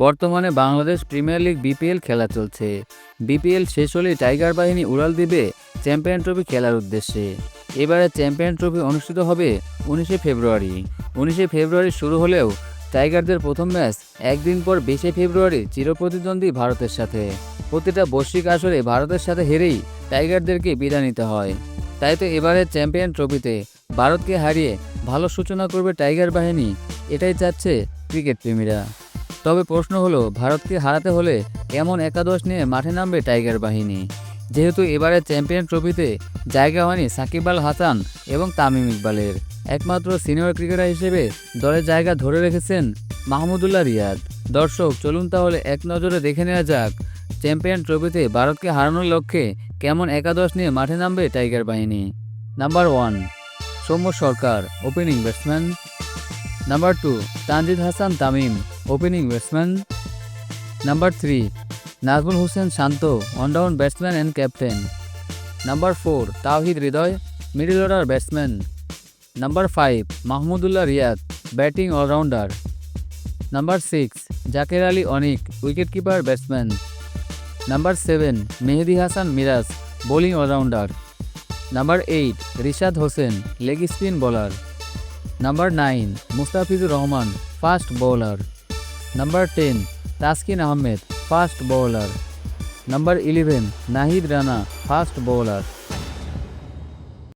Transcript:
বর্তমানে Bangladesh premier league BPL খেলা চলছে। বিপিএল শেষ হলেই টাইগার বাহিনী উড়াল দিবে চ্যাম্পিয়ন ট্রফি খেলার উদ্দেশ্যে। এবারে চ্যাম্পিয়ন ট্রফি অনুষ্ঠিত হবে 19শে ফেব্রুয়ারি। 19শে ফেব্রুয়ারি শুরু হলেও টাইগারদের প্রথম ম্যাচ একদিন পর 20শে ফেব্রুয়ারি চিরপ্রতিদ্বন্দ্বী ভারতের সাথে। প্রতিটা বৈশ্বিক আসরে ভারতের সাথে হেরেই টাইগারদেরকে বিদায় নিতে হয়। তাই তো এবারের চ্যাম্পিয়ন ট্রফিতে ভারতকে হারিয়ে ভালো সূচনা করবে টাইগার বাহিনী, এটাই চাচ্ছে ক্রিকেট প্রেমীরা। তবে প্রশ্ন হলো, ভারতকে হারাতে হলে এমন একাদশ নিয়ে মাঠে নামবে টাইগার বাহিনী। যেহেতু এবারে চ্যাম্পিয়ন ট্রফিতে জায়গা হয়নি সাকিব আল হাসান এবং তামিম ইকবালের, একমাত্র সিনিয়র ক্রিকেটার হিসেবে দলে জায়গা ধরে রেখেছেন মাহমুদুল্লাহ রিয়াদ। দর্শক, চলুন তাহলে এক নজরে দেখে নেওয়া যাক চ্যাম্পিয়ন ট্রফিতে ভারতকে হারানোর লক্ষ্যে কেমন একাদশ নিয়ে মাঠে নামবে টাইগার বাহিনী। Number 1, Soumya Sarkar, opening batsman. Number 2, Tanzid Hasan Tamim, opening batsman. Number 3, Najmul Hossain Shanto, one down batsman and captain. Number 4, Towhid Hridoy, middle order batsman. Number 5, Mahmudullah Riyad, batting allrounder. Number 6, Jaker Ali Anik, wicketkeeper batsman. Number 7, Mehedi Hasan Miraz, bowling allrounder. Number 8, Rishad Hossain, leg spin bowler. Number 9, Mustafizur Rahman, fast bowler. Number 10, Taskin Ahmed, fast bowler. Number 11, Nahid Rana, fast bowler.